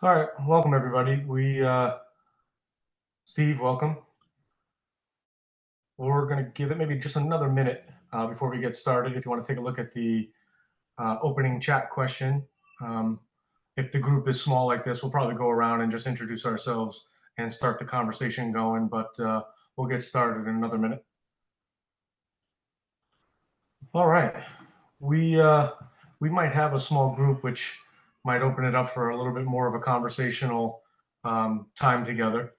All right, welcome everybody. Steve, welcome. We're going to give it maybe just another minute before we get started. If you want to take a look at the opening chat question, um, if the group is small like this, we'll probably go around and just introduce ourselves and start the conversation going. But we'll get started in another minute. All right, we uh, we might have a small group, which might open it up for a little bit more of a conversational time together.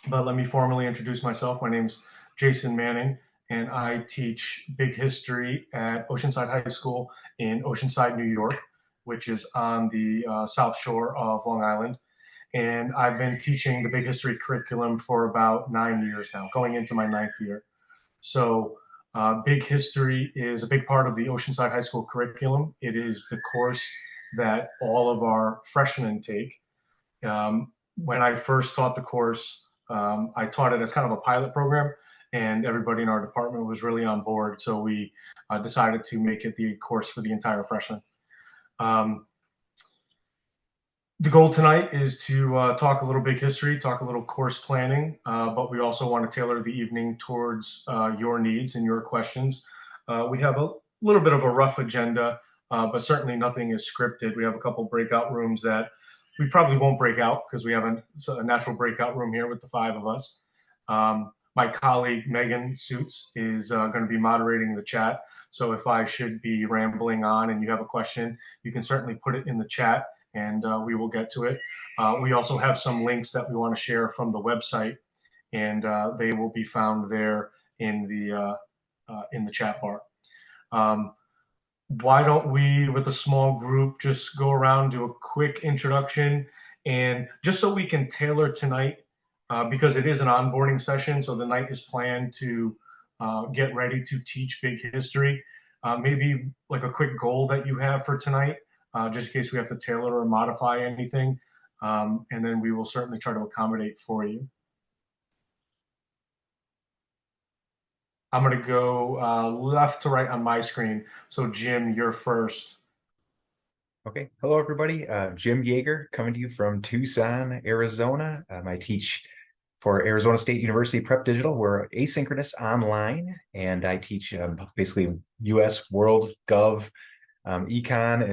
But let me formally introduce myself. My name's Jason Manning, and I teach big history at Oceanside High School in Oceanside, New York, which is on the south shore of Long Island. And I've been teaching the big history curriculum for about 9 years now, going into my ninth year. So, big history is a big part of the Oceanside High School curriculum. It is the course that all of our freshmen take. When I first taught the course, I taught it as kind of a pilot program, and everybody in our department was really on board. So we decided to make it the course for the entire freshman. Um, the goal tonight is to talk a little big history, talk a little course planning, but we also want to tailor the evening towards your needs and your questions. We have a little bit of a rough agenda, but certainly nothing is scripted. We have a couple breakout rooms that we probably won't break out because we have a natural breakout room here with the five of us. My colleague Megan Suits is going to be moderating the chat. So if I should be rambling on and you have a question, you can certainly put it in the chat and we will get to it. We also have some links that we want to share from the website, and they will be found there in the chat bar. Why don't we, with a small group, just go around, do a quick introduction, and just so we can tailor tonight, because it is an onboarding session, so the night is planned to get ready to teach big history. Maybe like a quick goal that you have for tonight, just in case we have to tailor or modify anything, and then we will certainly try to accommodate for you. I'm going to go left to right on my screen. So Jim, you're first. Okay. Hello, everybody. Jim Yeager coming to you from Tucson, Arizona. I teach for Arizona State University Prep Digital. We're asynchronous online, and I teach basically U.S. World Gov, econ,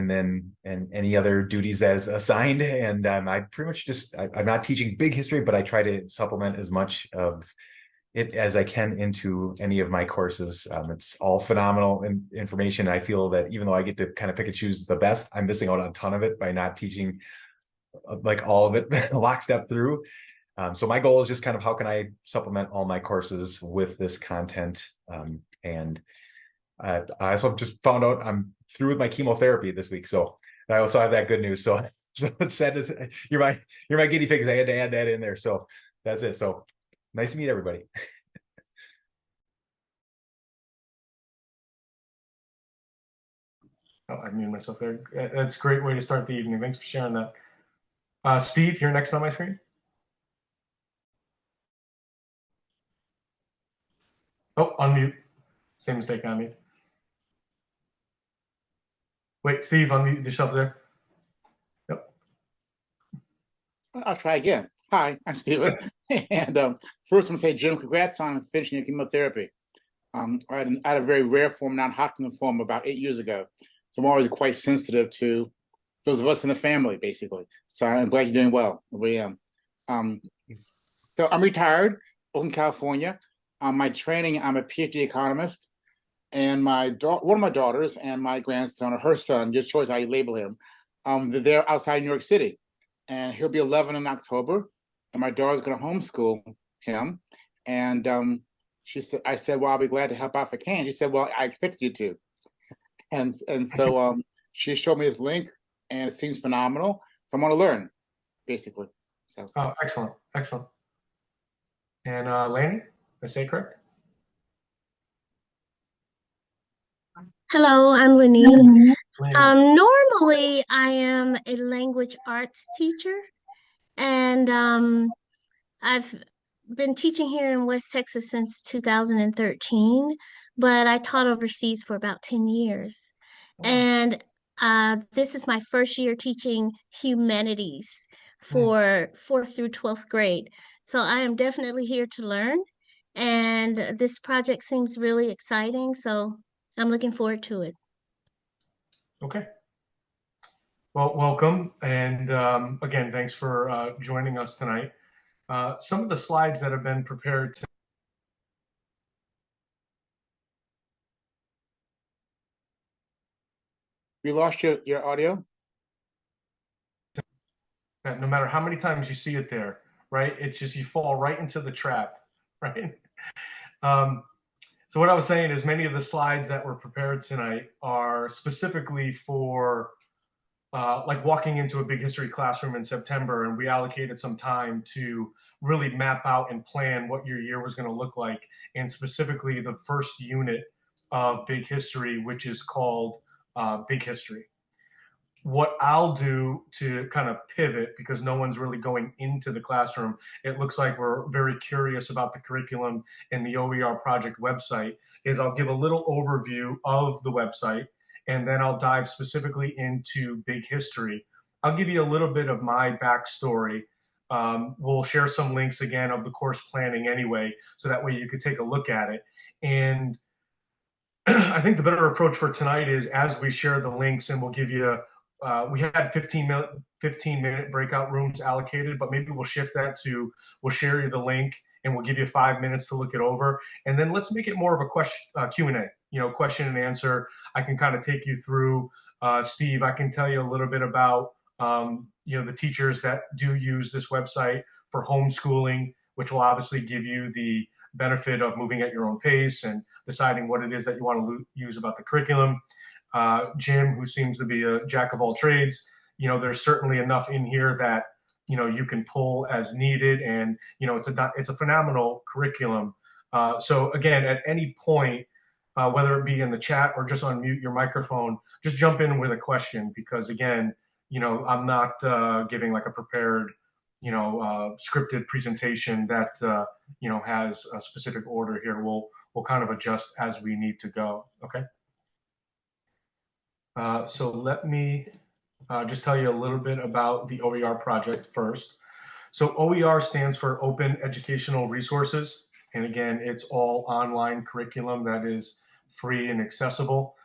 and any other duties that is assigned. And I pretty much I'm not teaching big history, but I try to supplement as much of it as I can into any of my courses. It's all phenomenal information. I feel that even though I get to kind of pick and choose the best, I'm missing out on a ton of it by not teaching like all of it lockstep through. So my goal is just kind of how can I supplement all my courses with this content. And I also just found out I'm through with my chemotherapy this week. So I also have that good news. So, so it's sad to you're my guinea pigs. I had to add that in there. So that's it. So nice to meet everybody. Oh, I muted myself there. That's a great way to start the evening. Thanks for sharing that. Steve, you're next on my screen. Oh, unmute. Same mistake I made. Wait, Steve, unmute yourself there. Yep. I'll try again. Hi, I'm Steven. And first, I'm going to say, Jim, congrats on finishing your chemotherapy. I had a very rare form, non-Hodgkin lymphoma, about 8 years ago. So I'm always quite sensitive to those of us in the family, basically. So I'm glad you're doing well. We So I'm retired, in California. My training, I'm a PhD economist, and one of my daughters and my grandson, or her son, just choice how you label him, they're outside New York City, and he'll be 11 in October, and my daughter's going to homeschool him. And I said, well, I'll be glad to help out if I can. She said, well, I expected you to. And so she showed me this link, and it seems phenomenal. So I want to learn, basically. So. Oh, excellent, excellent. And Lanny, did I say correct? Hello, I'm Lenny. Lanny. Normally, I am a language arts teacher, and I've been teaching here in West Texas since 2013, but I taught overseas for about 10 years. Wow. And This is my first year teaching humanities Hmm. for fourth through 12th grade. So I am definitely here to learn. And this project seems really exciting. So I'm looking forward to it. Okay. Well, welcome. And again, thanks for joining us tonight. Some of the slides that have been prepared We lost your audio. no matter how many times you see it there, right? It's just you fall right into the trap, right? Um, so what I was saying is many of the slides that were prepared tonight are specifically for like walking into a big history classroom in September, and we allocated some time to really map out and plan what your year was going to look like, and specifically the first unit of big history, which is called big history. What I'll do to kind of pivot, because no one's really going into the classroom, it looks like we're very curious about the curriculum and the OER Project website, is I'll give a little overview of the website, and then I'll dive specifically into big history. I'll give you a little bit of my backstory. We'll share some links again of the course planning anyway, so that way you could take a look at it. And I think the better approach for tonight is as we share the links, and we'll give you we had 15-minute breakout rooms allocated, but maybe we'll shift that to we'll share you the link and we'll give you 5 minutes to look it over, and then let's make it more of a question Q&A, question and answer. I can kind of take you through. Steve, I can tell you a little bit about the teachers that do use this website for homeschooling, which will obviously give you the benefit of moving at your own pace and deciding what it is that you want to use about the curriculum. Jim, who seems to be a jack of all trades, there's certainly enough in here that you can pull as needed, and it's a phenomenal curriculum. So again, at any point, whether it be in the chat or just unmute your microphone, just jump in with a question, because again, I'm not giving like a prepared, scripted presentation that has a specific order here. We'll kind of adjust as we need to go. Okay. So let me just tell you a little bit about the OER project first. So OER stands for Open Educational Resources. And again, it's all online curriculum that is free and accessible.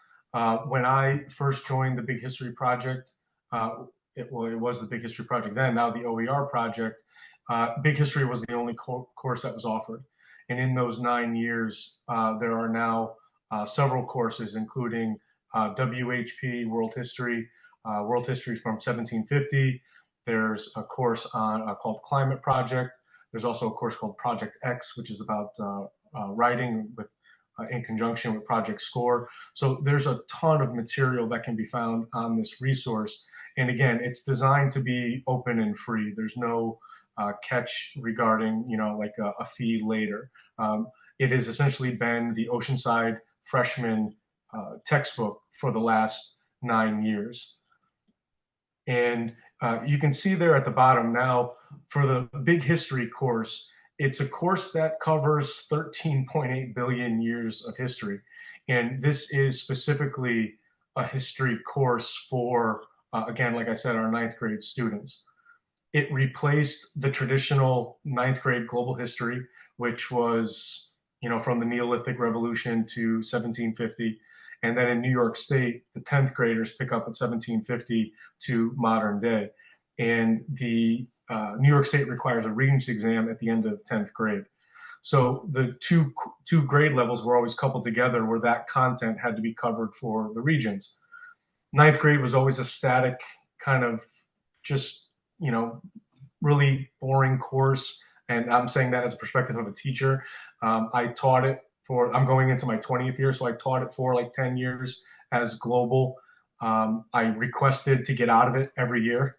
When I first joined the Big History Project, it was the Big History Project then, now the OER Project, Big History was the only course that was offered. And in those 9 years, there are now several courses, including WHP, World History from 1750. There's a course called Climate Project. There's also a course called Project X, which is about writing in conjunction with Project Score. So there's a ton of material that can be found on this resource. And again, it's designed to be open and free. There's no catch regarding, like a fee later. It has essentially been the Oceanside freshman textbook for the last 9 years. And you can see there at the bottom now, for the big history course, it's a course that covers 13.8 billion years of history. And this is specifically a history course for, again, like I said, our 9th grade students. It replaced the traditional 9th grade global history, which was, from the Neolithic Revolution to 1750. And then in New York State, the 10th graders pick up at 1750 to modern day. And the New York State requires a Regents exam at the end of 10th grade. So the two grade levels were always coupled together, where that content had to be covered for the Regents. 9th grade was always a static kind of just, really boring course. And I'm saying that as a perspective of a teacher. I taught it I'm going into my 20th year, so I taught it for like 10 years as global. I requested to get out of it every year.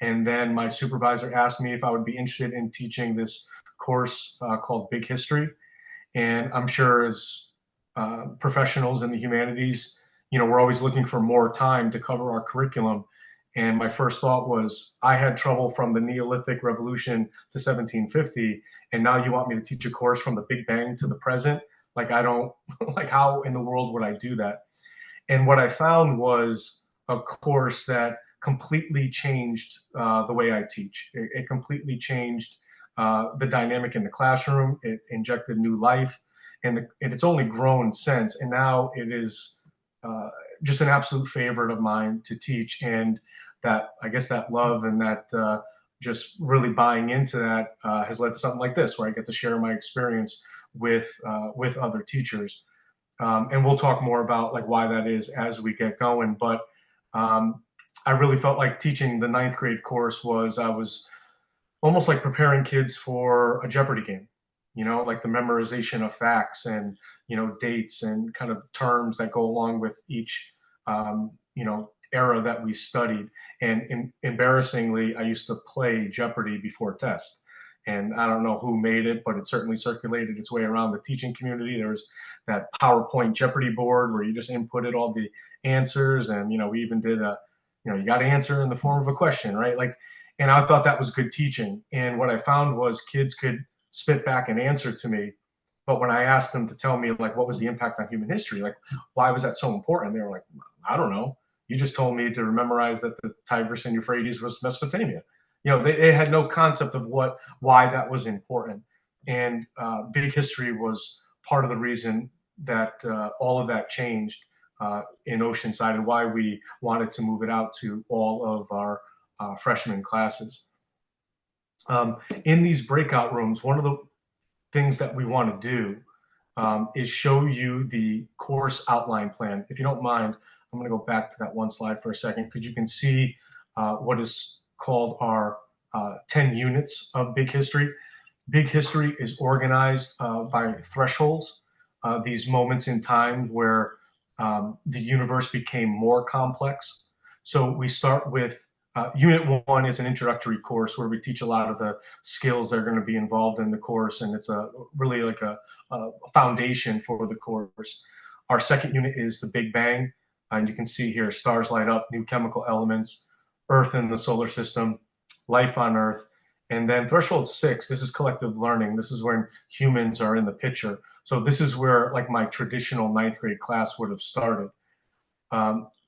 And then my supervisor asked me if I would be interested in teaching this course called Big History. And I'm sure as professionals in the humanities, we're always looking for more time to cover our curriculum. And my first thought was, I had trouble from the Neolithic Revolution to 1750, and now you want me to teach a course from the Big Bang to the present? Like, I don't, like, how in the world would I do that? And what I found was a course that completely changed the way I teach. It completely changed the dynamic in the classroom. It injected new life, and it's only grown since. And now it is just an absolute favorite of mine to teach. And that, I guess, that love and that just really buying into that has led to something like this, where I get to share my experience with other teachers. And we'll talk more about like why that is as we get going. But I really felt like teaching the ninth grade course I was almost like preparing kids for a Jeopardy game, like the memorization of facts and, dates and kind of terms that go along with each, era that we studied. And embarrassingly, I used to play Jeopardy before test. And I don't know who made it, but it certainly circulated its way around the teaching community. There was that PowerPoint Jeopardy board where you just inputted all the answers. And, we even did you got to answer in the form of a question, right? Like, and I thought that was good teaching. And what I found was kids could spit back an answer to me. But when I asked them to tell me, like, what was the impact on human history? Like, why was that so important? They were like, I don't know. You just told me to memorize that the Tigris and Euphrates was Mesopotamia. They had no concept of why that was important. And big history was part of the reason that all of that changed in Oceanside and why we wanted to move it out to all of our freshman classes. In these breakout rooms, one of the things that we want to do is show you the course outline plan. If you don't mind, I'm going to go back to that one slide for a second because you can see what is called our 10 units of big history. Big history is organized by thresholds, these moments in time where the universe became more complex. So we start with Unit 1 is an introductory course where we teach a lot of the skills that are going to be involved in the course, and it's really like a foundation for the course. Our second unit is the Big Bang, and you can see here stars light up, new chemical elements, Earth in the solar system, life on Earth. And then Threshold 6, this is collective learning. This is when humans are in the picture. So this is where like my traditional ninth grade class would have started.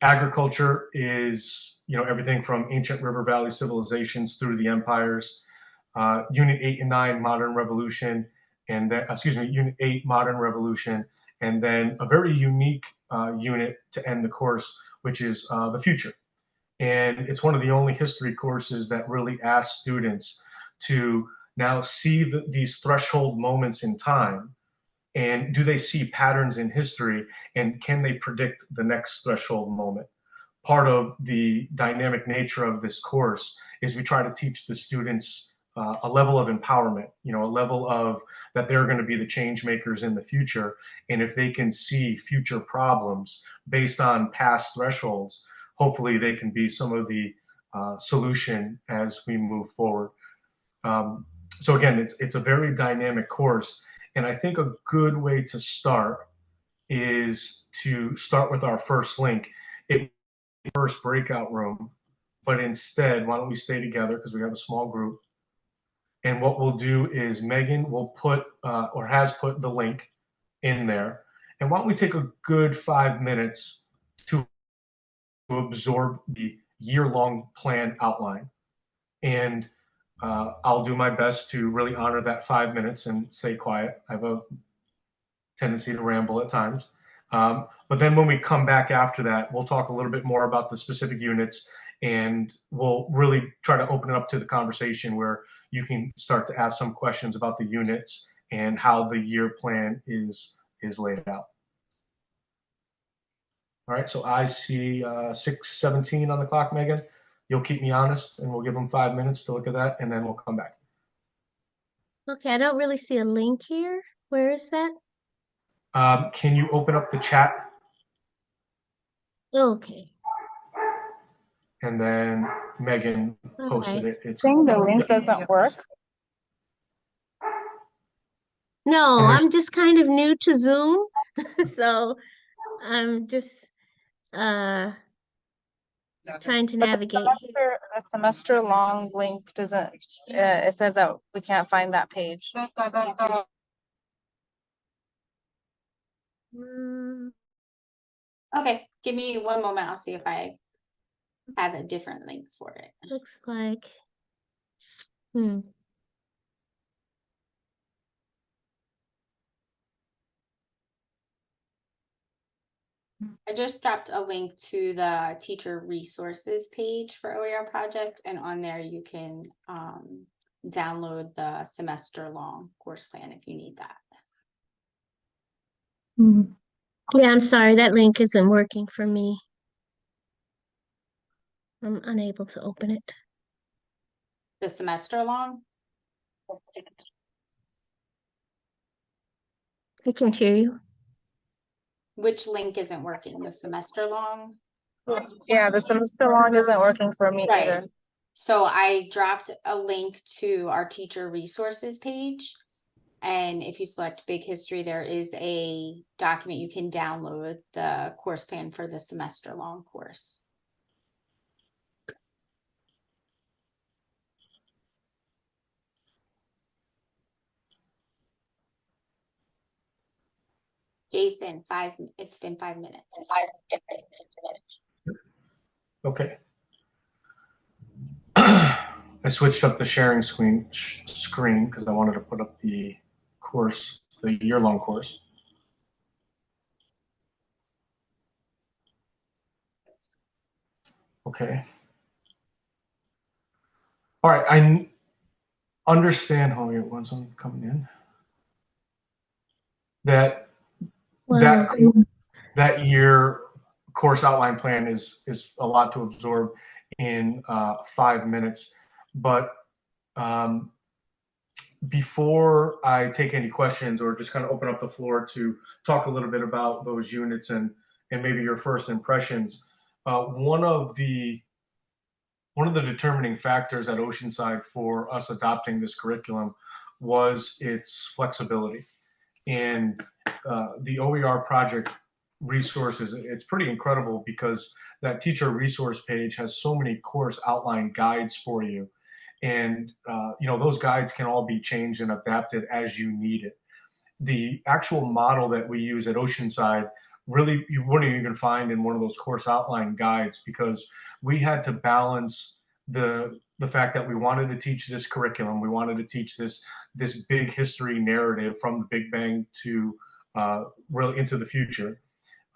Agriculture is, everything from ancient river valley civilizations through the empires. Unit 8 and 9, Modern Revolution, and then, Unit 8, Modern Revolution, and then a very unique unit to end the course, which is the future. And it's one of the only history courses that really asks students to now see these threshold moments in time, and do they see patterns in history, and can they predict the next threshold moment? Part of the dynamic nature of this course is we try to teach the students a level of empowerment, a level of that they're going to be the change makers in the future. And if they can see future problems based on past thresholds, hopefully they can be some of the solution as we move forward. So again, it's a very dynamic course. And I think a good way to start is to start with our first link. It first breakout room, but instead, why don't we stay together because we have a small group. And what we'll do is Megan will put or has put the link in there. And why don't we take a good 5 minutes to absorb the year-long plan outline. And I'll do my best to really honor that 5 minutes and stay quiet. I have a tendency to ramble at times. But then when we come back after that, we'll talk a little bit more about the specific units, and we'll really try to open it up to the conversation where you can start to ask some questions about the units and how the year plan is laid out. All right, so I see 6:17 on the clock, Megan. You'll keep me honest, and we'll give them 5 minutes to look at that, and then we'll come back. Okay, I don't really see a link here. Where is that? Can you open up the chat? Okay. And then Megan posted Right. it. It's Saying the link doesn't work. No, And I'm just kind of new to Zoom, so I'm just uh trying to But navigate. the semester long link doesn't, it says that we can't find that page. Mm, Okay, give me one moment. I'll see if I have a different link for it. Looks like, I just dropped a link to the teacher resources page for OER Project, and on there you can download the semester long course plan if you need that. Yeah, I'm sorry, that link isn't working for me. I'm unable to open it. The semester long? I can't hear you. Which link isn't working? The semester long? Yeah, the semester long isn't working for me Right. either. So I dropped a link to our teacher resources page. And if you select big history, there is a document you can download the course plan for the semester long course. Jason, it's been 5 minutes. Okay. I switched up the sharing screen because I wanted to put up the course, the year-long course. Okay. All right. I understand. Hold on, once I'm coming in. That year course outline plan is a lot to absorb in 5 minutes, but before I take any questions or just kind of open up the floor to talk a little bit about those units and maybe your first impressions, one of the determining factors at Oceanside for us adopting this curriculum was its flexibility. And the OER project resources, it's pretty incredible because that teacher resource page has so many course outline guides for you. And, those guides can all be changed and adapted as you need it. The actual model that we use at Oceanside, really, you wouldn't even find in one of those course outline guides because we had to balance the fact that we wanted to teach this curriculum. We wanted to teach this big history narrative from the Big Bang to really into the future.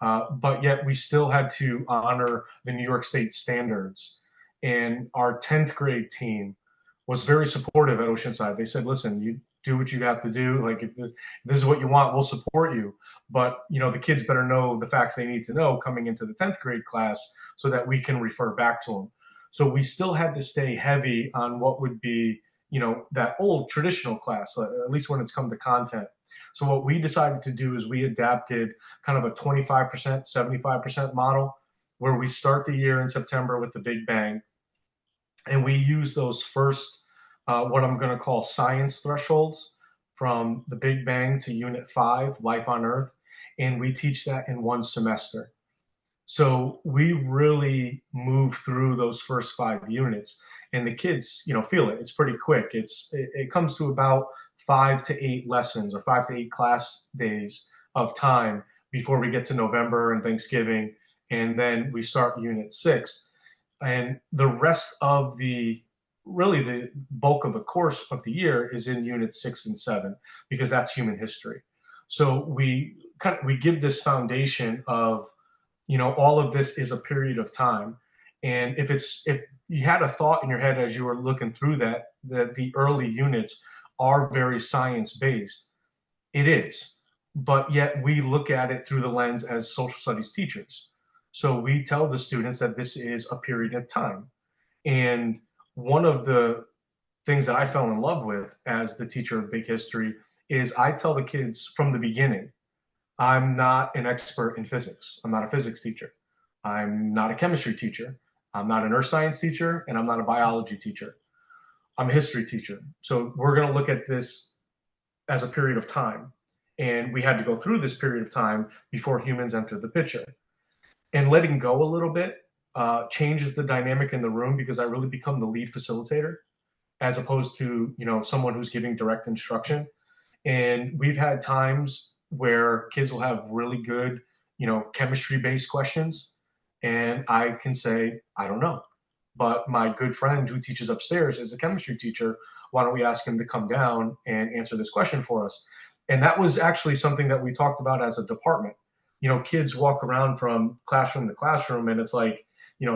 But yet we still had to honor the New York State standards. And our 10th grade team was very supportive at Oceanside. They said, listen, you do what you have to do. Like if this is what you want, we'll support you. But the kids better know the facts they need to know coming into the 10th grade class so that we can refer back to them. So we still had to stay heavy on what would be, that old traditional class, at least when it's come to content. So what we decided to do is we adapted kind of a 25%, 75% model where we start the year in September with the Big Bang. And we use those first, what I'm going to call science thresholds from the Big Bang to Unit 5, Life on Earth. And we teach that in one semester. So we really move through those first 5 units, and the kids, feel it. It's pretty quick. It comes to about 5 to 8 lessons or 5 to 8 class days of time before we get to November and Thanksgiving, and then we start Unit 6. And the rest of the bulk of the course of the year is in Unit 6 and 7 because that's human history. So we give this foundation of all of this is a period of time. And if you had a thought in your head as you were looking through that the early units are very science based, it is. But yet we look at it through the lens as social studies teachers. So we tell the students that this is a period of time. And one of the things that I fell in love with as the teacher of big history is I tell the kids from the beginning, I'm not an expert in physics. I'm not a physics teacher. I'm not a chemistry teacher. I'm not an earth science teacher, and I'm not a biology teacher. I'm a history teacher. So we're going to look at this as a period of time. And we had to go through this period of time before humans entered the picture. And letting go a little bit changes the dynamic in the room because I really become the lead facilitator as opposed to, someone who's giving direct instruction. And we've had times where kids will have really good, chemistry-based questions, And I can say, I don't know. But my good friend who teaches upstairs is a chemistry teacher. Why don't we ask him to come down and answer this question for us? And that was actually something that we talked about as a department. Kids walk around from classroom to classroom, and it's like,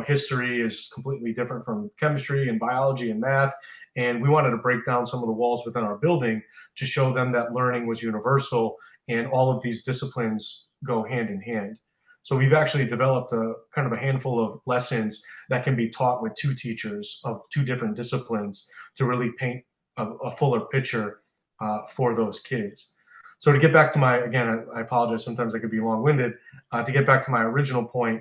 history is completely different from chemistry and biology and math. And we wanted to break down some of the walls within our building to show them that learning was universal and all of these disciplines go hand in hand. So we've actually developed a kind of a handful of lessons that can be taught with two teachers of two different disciplines to really paint a fuller picture for those kids. So to get back to again, I apologize, sometimes I could be long-winded. To get back to my original point,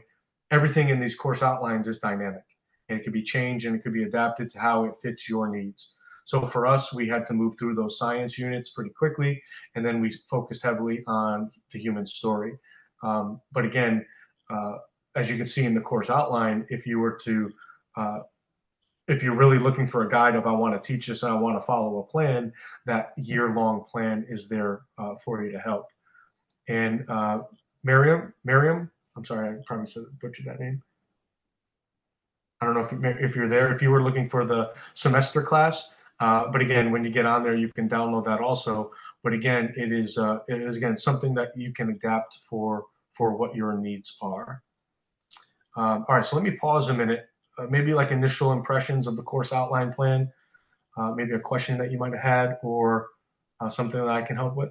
everything in these course outlines is dynamic, and it could be changed and it could be adapted to how it fits your needs. So for us, we had to move through those science units pretty quickly, and then we focused heavily on the human story. But again, as you can see in the course outline, if you're really looking for a guide of I want to teach this and I want to follow a plan, that year-long plan is there for you to help. And Miriam, I'm sorry, I probably butchered that name. I don't know if you're there, if you were looking for the semester class, but again, when you get on there, you can download that also. But again, it is again something that you can adapt for what your needs are. All right, so let me pause a minute. Maybe like initial impressions of the course outline plan, maybe a question that you might have had, or something that I can help with.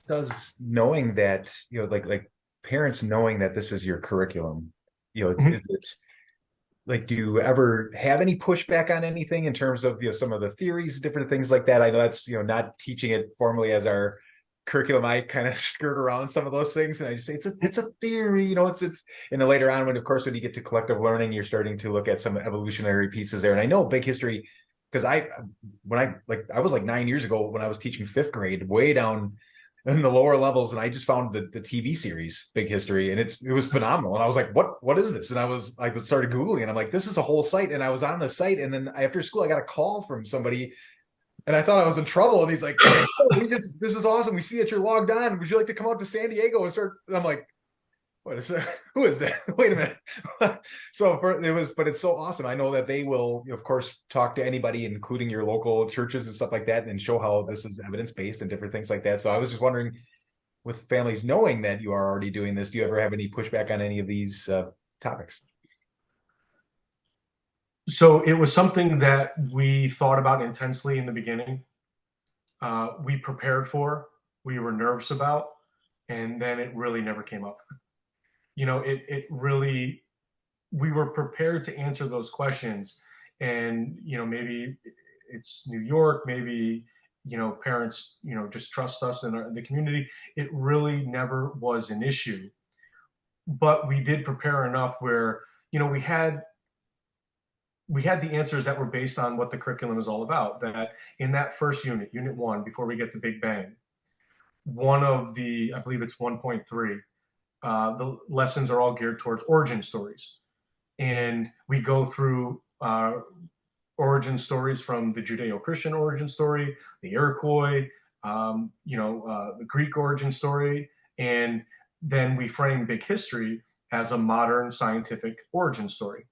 Does knowing that, like parents knowing that this is your curriculum, is it like, do you ever have any pushback on anything in terms of, some of the theories, different things like that? I know that's, not teaching it formally as our curriculum. I kind of skirt around some of those things, and I just say it's a theory, it's and then later on, when you get to collective learning, you're starting to look at some evolutionary pieces there. And I know big history, because I was like 9 years ago when I was teaching fifth grade, way down in the lower levels, and I just found the TV series Big History, and it was phenomenal. And I was like, what is this? And I started Googling, and I'm like, this is a whole site. And I was on the site, and then after school I got a call from somebody, and I thought I was in trouble. And he's like, oh, this is awesome. We see that you're logged on. Would you like to come out to San Diego and start? And I'm like, what is that? Who is that? Wait a minute. But it's so awesome. I know that they will, of course, talk to anybody, including your local churches and stuff like that, and show how this is evidence-based and different things like that. So I was just wondering, with families knowing that you are already doing this, do you ever have any pushback on any of these topics? So it was something that we thought about intensely in the beginning. We prepared for, we were nervous about, and then it really never came up. It really, we were prepared to answer those questions. And, maybe it's New York, maybe, parents, just trust us and the community. It really never was an issue. But we did prepare enough where, we had the answers that were based on what the curriculum is all about. That in that first unit 1, before we get to Big Bang, I believe it's 1.3, the lessons are all geared towards origin stories. And we go through origin stories from the Judeo-Christian origin story, the Iroquois, the Greek origin story, and then we frame big history as a modern scientific origin story.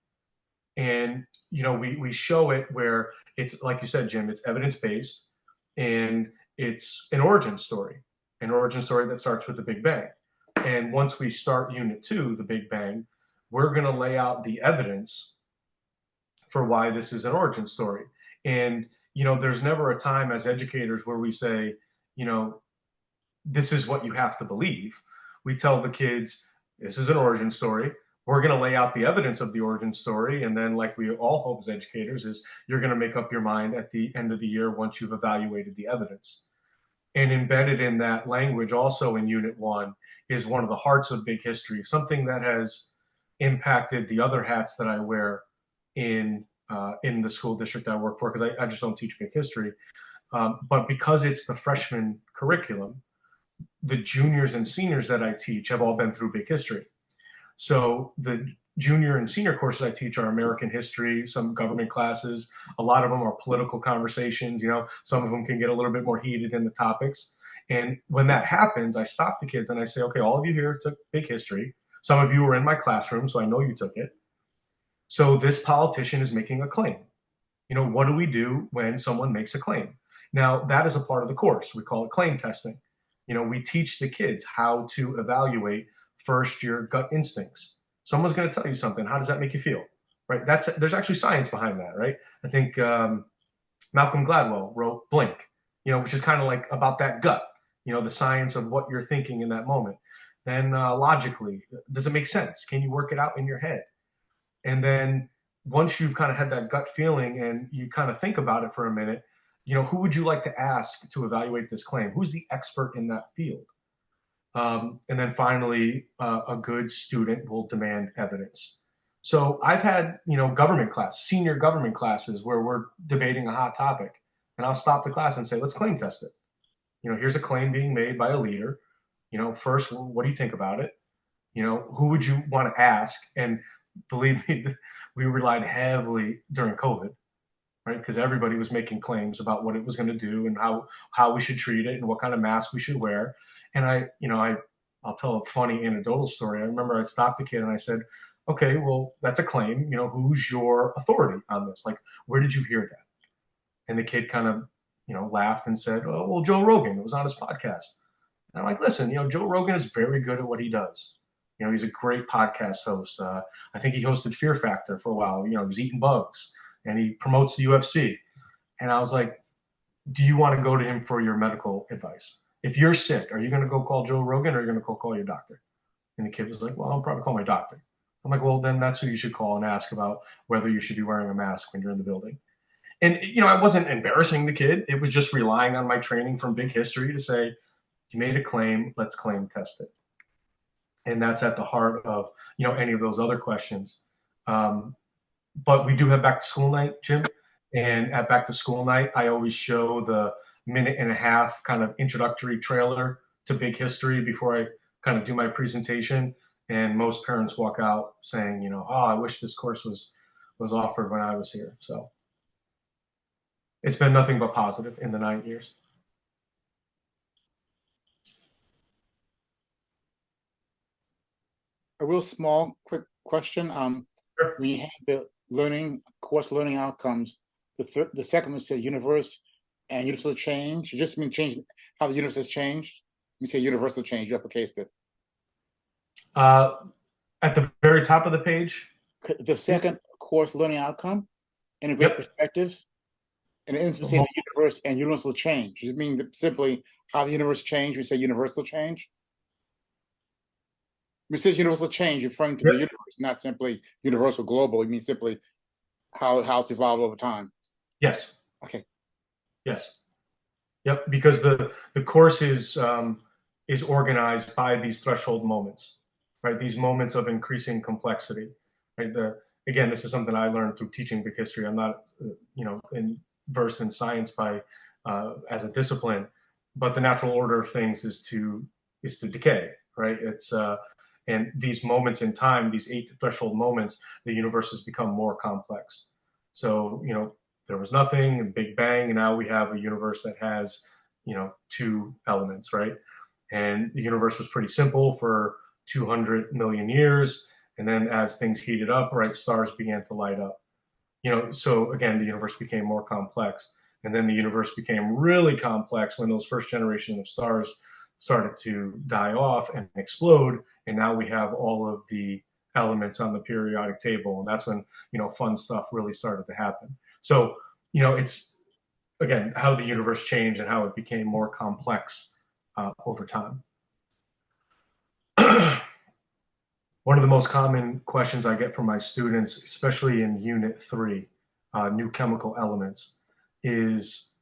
And we show it where it's, like you said, Jim, it's evidence-based, and it's an origin story that starts with the Big Bang. And once we start Unit 2, the Big Bang, we're going to lay out the evidence for why this is an origin story. And, there's never a time as educators where we say, this is what you have to believe. We tell the kids, this is an origin story. We're going to lay out the evidence of the origin story. And then, like we all hope as educators, is you're going to make up your mind at the end of the year once you've evaluated the evidence. And embedded in that language also in Unit 1 is one of the hearts of big history, something that has impacted the other hats that I wear in the school district I work for, because I just don't teach big history. But because it's the freshman curriculum, the juniors and seniors that I teach have all been through big history. So the junior and senior courses I teach are American history, some government classes. A lot of them are political conversations. Some of them can get a little bit more heated in the topics. And when that happens, I stop the kids and I say, okay, all of you here took big history. Some of you were in my classroom, so I know you took it. So this politician is making a claim. What do we do when someone makes a claim? Now, that is a part of the course. We call it claim testing. We teach the kids how to evaluate first your gut instincts. Someone's going to tell you something. How does that make you feel? Right? There's actually science behind that, right? I think Malcolm Gladwell wrote Blink, which is kind of like about that gut, the science of what you're thinking in that moment. Then logically, does it make sense? Can you work it out in your head? And then once you've kind of had that gut feeling and you kind of think about it for a minute, who would you like to ask to evaluate this claim? Who's the expert in that field? And then finally, a good student will demand evidence. So I've had, government class, senior government classes where we're debating a hot topic, and I'll stop the class and say, let's claim test it. Here's a claim being made by a leader. First, what do you think about it? Who would you want to ask? And believe me, we relied heavily during COVID, right? Because everybody was making claims about what it was going to do and how we should treat it and what kind of mask we should wear. And I'll tell a funny anecdotal story. I remember I stopped a kid and I said, okay, well, that's a claim. Who's your authority on this? Like, where did you hear that? And the kid kind of, laughed and said, oh, well, Joe Rogan. It was on his podcast. And I'm like, listen, Joe Rogan is very good at what he does. He's a great podcast host. I think he hosted Fear Factor for a while. He was eating bugs and he promotes the UFC. And I was like, do you want to go to him for your medical advice? If you're sick, are you going to go call Joe Rogan or are you going to go call your doctor? And the kid was like, well, I'll probably call my doctor. I'm like, well, then that's who you should call and ask about whether you should be wearing a mask when you're in the building. And, I wasn't embarrassing the kid. It was just relying on my training from big history to say, you made a claim, let's claim test it. And that's at the heart of, any of those other questions. But we do have back to school night, Jim. And at back to school night, I always show the minute and a half kind of introductory trailer to big history before I kind of do my presentation. And most parents walk out saying, oh, I wish this course was offered when I was here. So it's been nothing but positive in the 9 years. A real small, quick question. Sure. When you have the course learning outcomes, the second one says universe and universal change. You just mean change how the universe has changed. You say universal change, you uppercased it. At the very top of the page. The second course learning outcome, integrate perspectives, and it ends with saying the universe and universal change. Does it mean simply how the universe changed? We say universal change. When it says universal change, referring to the universe, not simply universal global. It means simply how it's evolved over time. Yes. Okay. Yes. Yep. Because the course is organized by these threshold moments, right? These moments of increasing complexity, right? Again, this is something I learned through teaching big history. I'm not, versed in science as a discipline, but the natural order of things is to decay, right? And these moments in time, these 8 threshold moments, the universe has become more complex. So, there was nothing and Big Bang, and now we have a universe that has, 2 elements, right? And the universe was pretty simple for 200 million years. And then as things heated up, right, stars began to light up. So again, the universe became more complex. And then the universe became really complex when those first generation of stars started to die off and explode. And now we have all of the elements on the periodic table. And that's when, fun stuff really started to happen. So, it's, again, how the universe changed and how it became more complex over time. One of the most common questions I get from my students, especially in Unit 3, new chemical elements, is,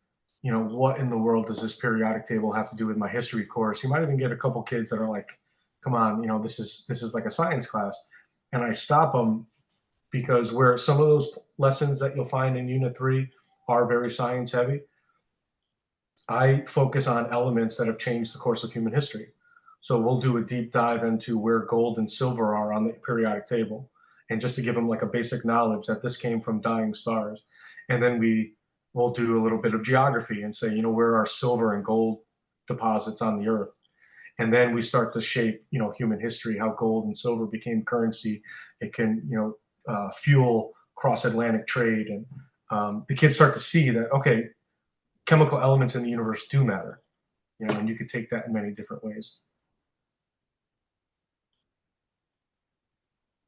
what in the world does this periodic table have to do with my history course? You might even get a couple kids that are like, come on, this is like a science class. And I stop them because where some of those lessons that you'll find in Unit 3 are very science heavy, I focus on elements that have changed the course of human history. So we'll do a deep dive into where gold and silver are on the periodic table. and just to give them like a basic knowledge that this came from dying stars. And then we will do a little bit of geography and say, where are silver and gold deposits on the earth? And then we start to shape, human history, how gold and silver became currency. It can, fuel cross-Atlantic trade. And the kids start to see that, okay, chemical elements in the universe do matter, and you could take that in many different ways.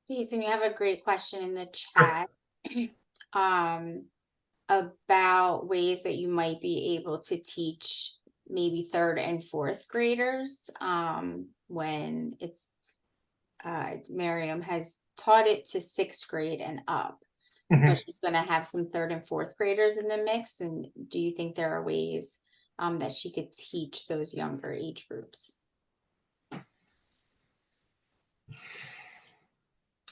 Jason, you have a great question in the chat about ways that you might be able to teach maybe third and fourth graders when it's Miriam has taught it to sixth grade and up, but she's going to have some third and fourth graders in the mix. And do you think there are ways that she could teach those younger age groups?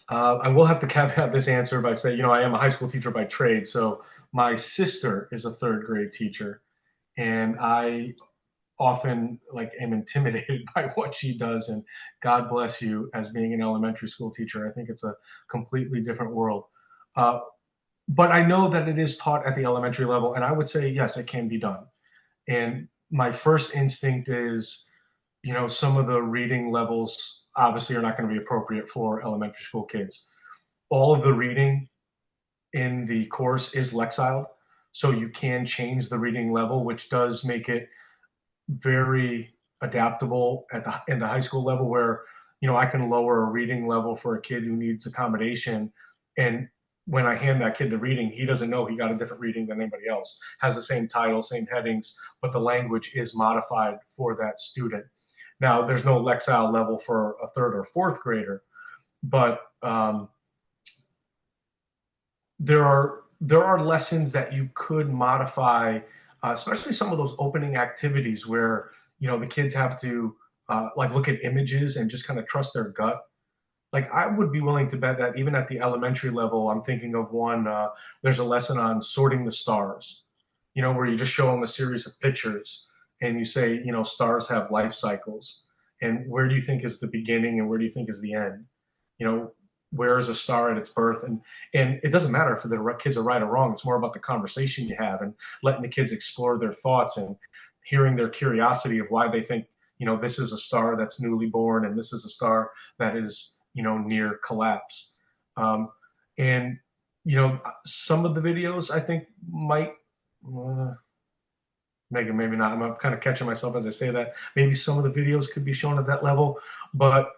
I will have to caveat this answer by saying, I am a high school teacher by trade. So my sister is a third grade teacher, and I often am intimidated by what she does. And God bless you as being an elementary school teacher. I think it's a completely different world. But I know that it is taught at the elementary level, and I would say, yes, it can be done. And my first instinct is, some of the reading levels obviously are not going to be appropriate for elementary school kids. All of the reading in the course is lexiled, so you can change the reading level, which does make it very adaptable in the high school level, where I can lower a reading level for a kid who needs accommodation, and when I hand that kid the reading, he doesn't know he got a different reading than anybody else. Has the same title, same headings, but the language is modified for that student. Now, there's no Lexile level for a third or fourth grader, but there are lessons that you could modify, especially some of those opening activities where the kids have to look at images and just kind of trust their gut. I would be willing to bet that even at the elementary level, I'm thinking of one. There's a lesson on sorting the stars, where you just show them a series of pictures and you say, stars have life cycles, and where do you think is the beginning and where do you think is the end? Where is a star at its birth? And it doesn't matter if the kids are right or wrong. It's more about the conversation you have and letting the kids explore their thoughts and hearing their curiosity of why they think, this is a star that's newly born and this is a star that is, near collapse. And some of the videos I think might, maybe not. I'm kind of catching myself as I say that. Maybe some of the videos could be shown at that level, but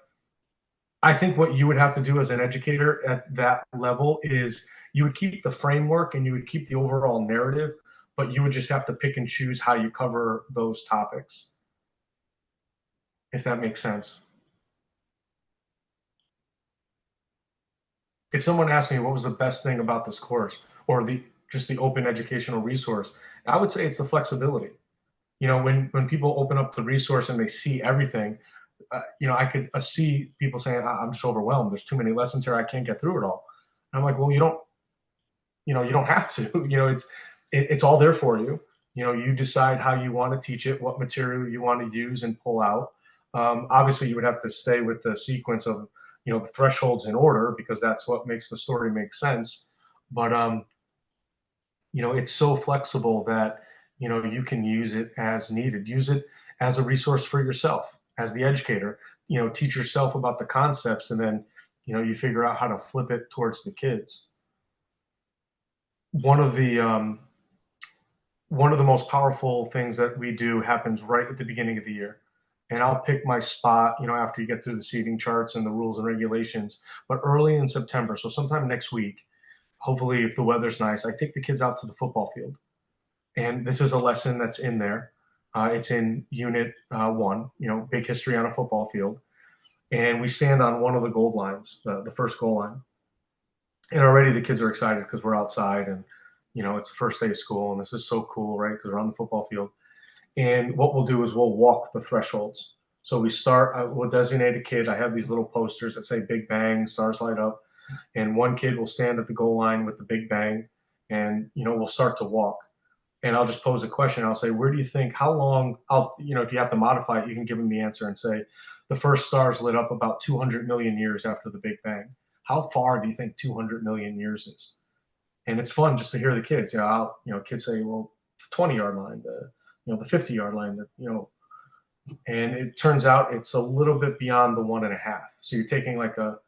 I think what you would have to do as an educator at that level is you would keep the framework and you would keep the overall narrative, but you would just have to pick and choose how you cover those topics, if that makes sense. If someone asked me what was the best thing about this course or just the open educational resource, I would say it's the flexibility. When people open up the resource and they see everything, I could see people saying, I'm just overwhelmed. There's too many lessons here. I can't get through it all. And I'm like, well, you don't have to. It's all there for you. You decide how you want to teach it, what material you want to use and pull out. Obviously, you would have to stay with the sequence of the thresholds in order, because that's what makes the story make sense. But it's so flexible that you can use it as needed. Use it as a resource for yourself as the educator. Teach yourself about the concepts, and then you figure out how to flip it towards the kids. One of the most powerful things that we do happens right at the beginning of the year. And I'll pick my spot, after you get through the seating charts and the rules and regulations, but early in September, so sometime next week, hopefully if the weather's nice, I take the kids out to the football field. And this is a lesson that's in there. It's in unit 1, big history on a football field. And we stand on one of the goal lines, the first goal line. And already the kids are excited because we're outside and, it's the first day of school and this is so cool, right? Because we're on the football field. And what we'll do is we'll walk the thresholds. So we start, we'll designate a kid. I have these little posters that say Big Bang, stars light up. And one kid will stand at the goal line with the Big Bang and, we'll start to walk. And I'll just pose a question. I'll say, where do you think, how long, if you have to modify it, you can give them the answer and say, the first stars lit up about 200 million years after the Big Bang. how far do you think 200 million years is? And it's fun just to hear the kids. Kids say, well, the 20-yard line, the 50-yard line, and it turns out it's a little bit beyond the 1.5. So you're taking like a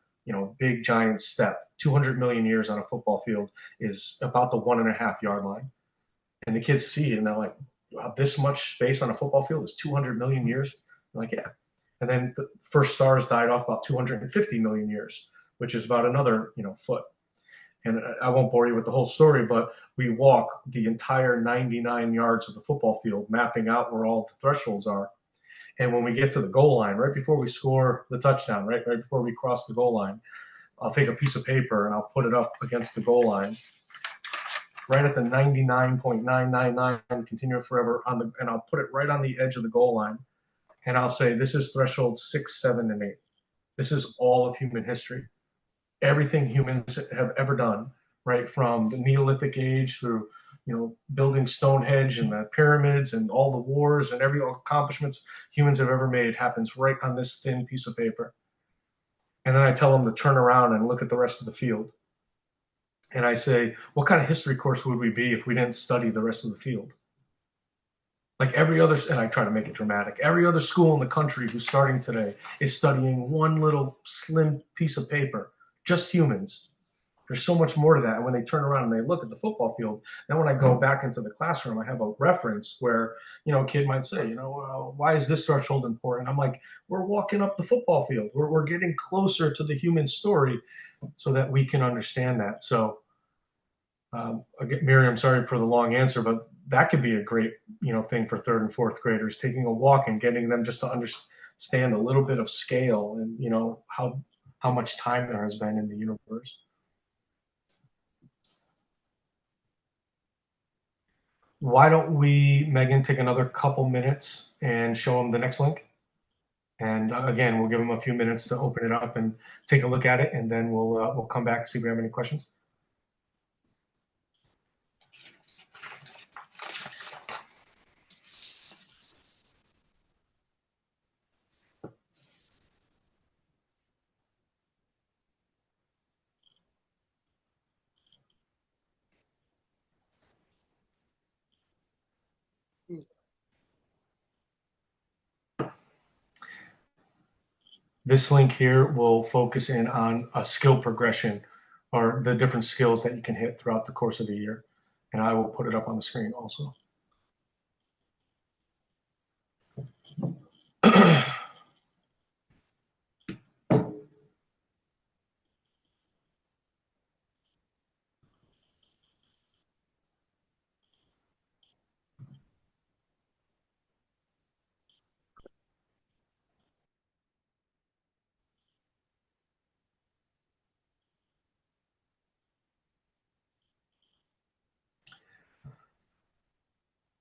big giant step. 200 million years on a football field is about the 1.5-yard line. And the kids see it and they're like, wow, this much space on a football field is 200 million years. I'm like, yeah. And then the first stars died off about 250 million years, which is about another, foot. And I won't bore you with the whole story, but we walk the entire 99 yards of the football field, mapping out where all the thresholds are. And when we get to the goal line, right before we score the touchdown, right before we cross the goal line, I'll take a piece of paper and I'll put it up against the goal line, right at the 99.999 continue forever and I'll put it right on the edge of the goal line. And I'll say, this is threshold 6, 7, and 8. This is all of human history. Everything humans have ever done, right from the Neolithic age through, building Stonehenge and the pyramids and all the wars and every accomplishments humans have ever made happens right on this thin piece of paper. And then I tell them to turn around and look at the rest of the field. And I say, what kind of history course would we be if we didn't study the rest of the field? Like every other, and I try to make it dramatic, every other school in the country who's starting today is studying one little slim piece of paper, just humans. There's so much more to that. And when they turn around and they look at the football field, then when I go back into the classroom, I have a reference where, a kid might say, why is this threshold important? I'm like, we're walking up the football field. We're getting closer to the human story so that we can understand that. So, again, Miriam, sorry for the long answer, but that could be a great, thing for third and fourth graders, taking a walk and getting them just to understand a little bit of scale and, how much time there has been in the universe. Why don't we, Megan, take another couple minutes and show them the next link? And again, we'll give them a few minutes to open it up and take a look at it, and then we'll come back and see if we have any questions. This link here will focus in on a skill progression or the different skills that you can hit throughout the course of the year. And I will put it up on the screen also.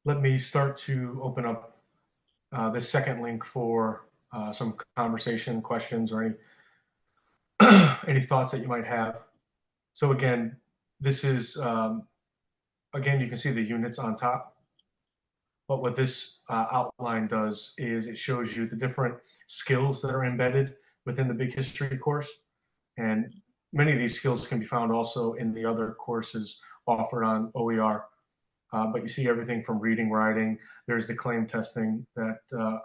Let me start to open up the second link for some conversation, questions, or any thoughts that you might have. So again, this is, again, you can see the units on top. But what this outline does is it shows you the different skills that are embedded within the Big History course. And many of these skills can be found also in the other courses offered on OER. But you see everything from reading, writing. There's the claim testing that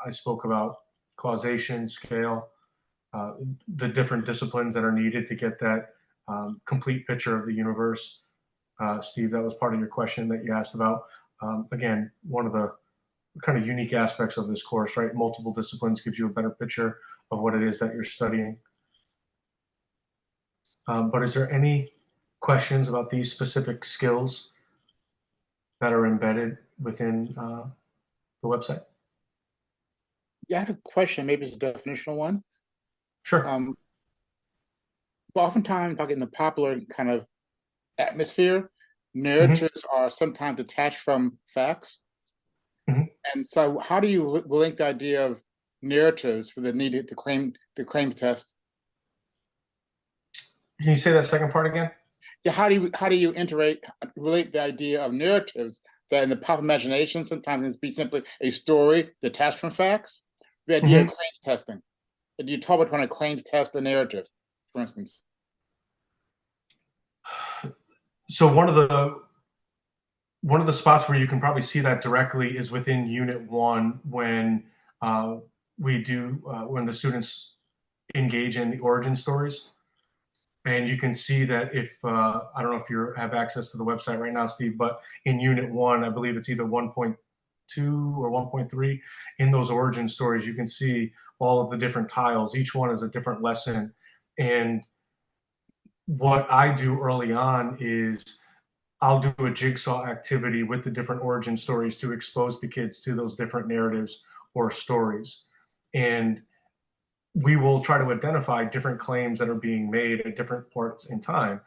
I spoke about, causation, scale, the different disciplines that are needed to get that complete picture of the universe. Steve, that was part of your question that you asked about. Again, one of the kind of unique aspects of this course, right? Multiple disciplines gives you a better picture of what it is that you're studying. But is there any questions about these specific skills that are embedded within the website? Yeah, I have a question. Maybe it's a definitional one. Sure. But oftentimes, like in the popular kind of atmosphere, narratives are sometimes detached from facts. And so, how do you link the idea of narratives for the needed to claim test? Can you say that second part again? Yeah, how do you relate the idea of narratives that in the pop imagination sometimes it's be simply a story detached from facts? The idea of claims testing. Do you talk about trying to claims test a narrative, for instance? So one of the spots where you can probably see that directly is within Unit 1 when uh, when the students engage in the origin stories. And you can see that if, I don't know if you have access to the website right now, Steve, but in Unit 1, I believe it's either 1.2 or 1.3, in those origin stories, you can see all of the different tiles. Each one is a different lesson. And what I do early on is I'll do a jigsaw activity with the different origin stories to expose the kids to those different narratives or stories. And we will try to identify different claims that are being made at different parts in time.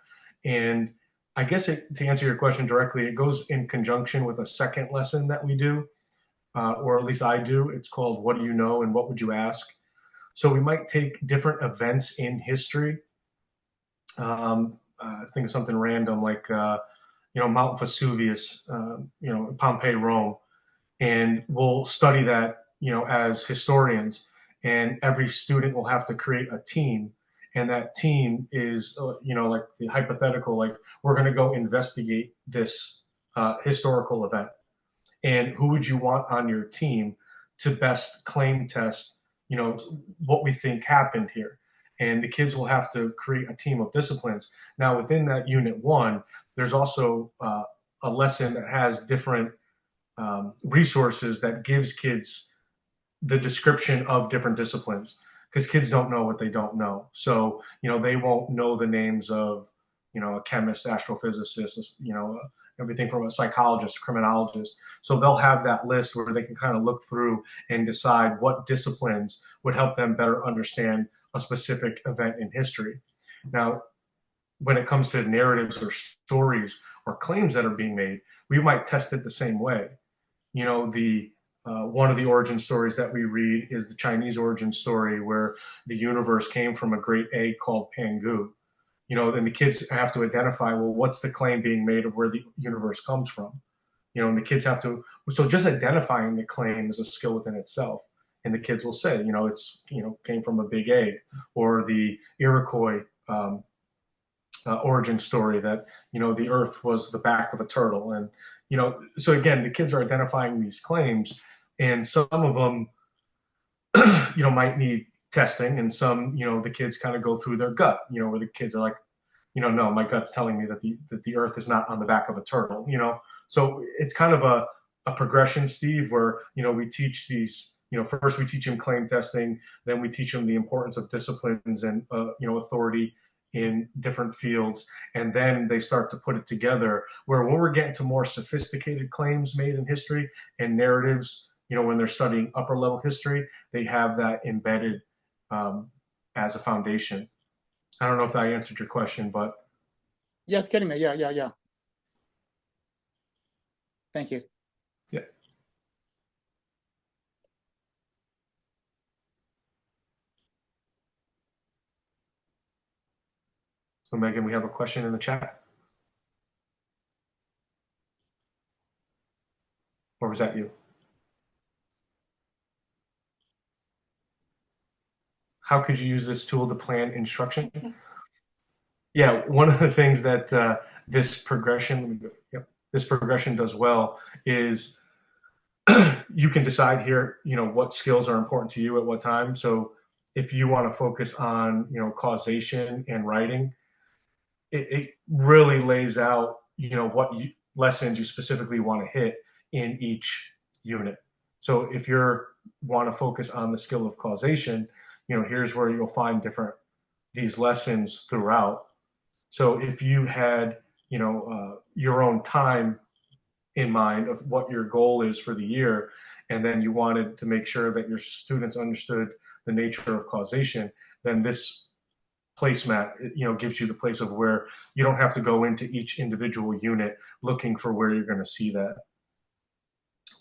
And I guess to answer your question directly, it goes in conjunction with a second lesson that we do, or at least I do. It's called What Do You Know and What Would You Ask? So we might take different events in history. Think of something random like, Mount Vesuvius, Pompeii, Rome, and we'll study that, as historians. And every student will have to create a team, and that team is, like the hypothetical, like we're going to go investigate this historical event, and who would you want on your team to best claim test, what we think happened here. And the kids will have to create a team of disciplines. Now, within that Unit 1, there's also a lesson that has different resources that gives kids the description of different disciplines, because kids don't know what they don't know. So, they won't know the names of, a chemist, astrophysicist, everything from a psychologist, criminologist. So they'll have that list where they can kind of look through and decide what disciplines would help them better understand a specific event in history. Now, when it comes to narratives or stories or claims that are being made, we might test it the same way. The one of the origin stories that we read is the Chinese origin story where the universe came from a great egg called Pangu. Then the kids have to identify, well, what's the claim being made of where the universe comes from? And the kids have to, so just identifying the claim is a skill within itself. And the kids will say, came from a big egg, or the Iroquois origin story that, the earth was the back of a turtle. And, so again, the kids are identifying these claims, and some of them, might need testing, and some, the kids kind of go through their gut, where the kids are like, no, my gut's telling me that the earth is not on the back of a turtle, So it's kind of a progression, Steve, where, we teach these, first we teach them claim testing, then we teach them the importance of disciplines and, authority in different fields, and then they start to put it together, where when we're getting to more sophisticated claims made in history and narratives, when they're studying upper level history, they have that embedded as a foundation. I don't know if that answered your question, but Yes, getting there. Yeah. Thank you. yeah. So Megan, we have a question in the chat. Or was that you? How could you use this tool to plan instruction? Yeah, one of the things that this progression, this progression does well is you can decide here, what skills are important to you at what time. So if you want to focus on, causation and writing, it really lays out, what lessons you specifically want to hit in each unit. So if you want to focus on the skill of causation, here's where you'll find these lessons throughout. So if you had, your own time in mind of what your goal is for the year, and then you wanted to make sure that your students understood the nature of causation, then this placemat, gives you the place of where you don't have to go into each individual unit looking for where you're going to see that.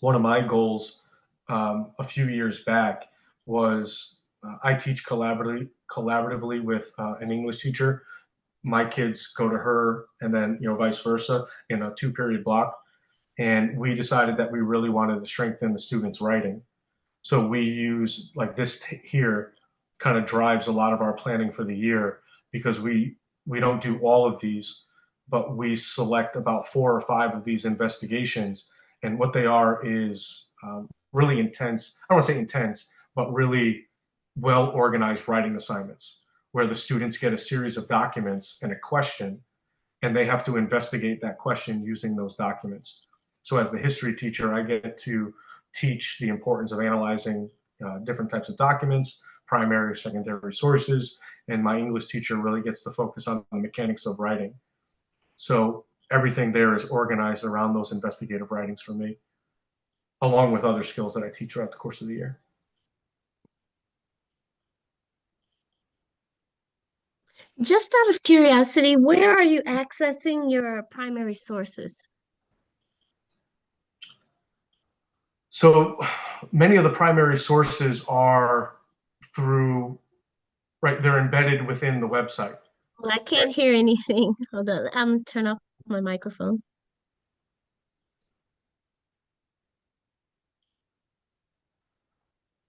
One of my goals a few years back was I teach collaboratively with an English teacher. My kids go to her, and then vice versa in a 2-period block. And we decided that we really wanted to strengthen the students' writing. So we use like this here kind of drives a lot of our planning for the year, because we don't do all of these. but we select about 4 or 5 of these investigations. And what they are is really intense. I don't want to say intense, but really well organized writing assignments where the students get a series of documents and a question, and they have to investigate that question using those documents. So, as the history teacher, I get to teach the importance of analyzing different types of documents, primary or secondary sources, and my English teacher really gets to focus on the mechanics of writing. So everything there is organized around those investigative writings for me, along with other skills that I teach throughout the course of the year. Just out of curiosity, where are you accessing your primary sources? So many of the primary sources are through, right, they're embedded within the website. Well, I can't hear anything. Hold on, I'm turn off my microphone.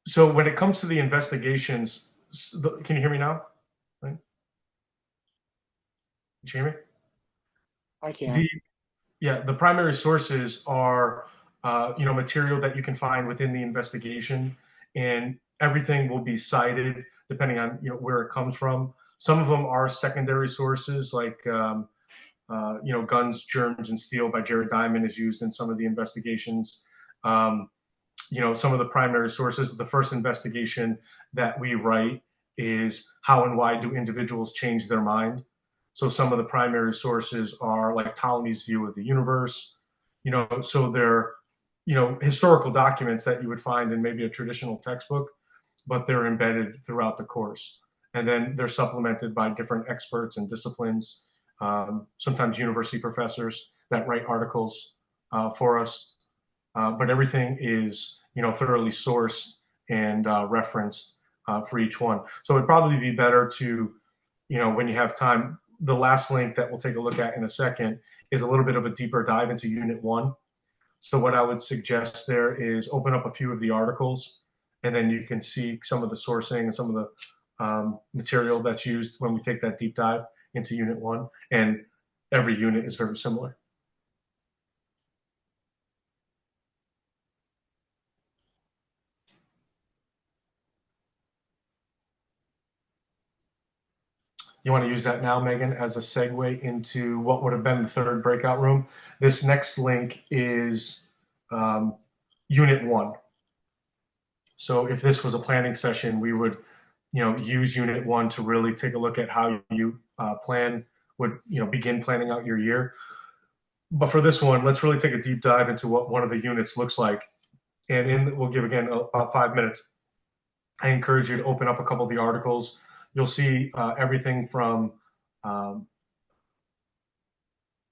So when it comes to the investigations, can you hear me now? Right? Can you hear me? I can. The Yeah, the primary sources are, material that you can find within the investigation, and everything will be cited depending on, where it comes from. Some of them are secondary sources, like, Guns, Germs, and Steel by Jared Diamond is used in some of the investigations. Um, some of the primary sources. The first investigation that we write is how and why do individuals change their mind. So some of the primary sources are like Ptolemy's view of the universe. So they're, historical documents that you would find in maybe a traditional textbook, but they're embedded throughout the course. And then they're supplemented by different experts and disciplines, sometimes university professors that write articles for us. But everything is, thoroughly sourced and referenced for each one. So it'd probably be better to, when you have time, the last link that we'll take a look at in a second is a little bit of a deeper dive into Unit 1. So what I would suggest there is open up a few of the articles, and then you can see some of the sourcing and some of the material that's used when we take that deep dive into Unit 1. And every unit is very similar. You want to use that now, Megan, as a segue into what would have been the third breakout room. This next link is Unit 1. So if this was a planning session, we would, use Unit 1 to really take a look at how you begin planning out your year. But for this one, let's really take a deep dive into what one of the units looks like. And we'll give, again, about 5 minutes. I encourage you to open up a couple of the articles. You'll see everything from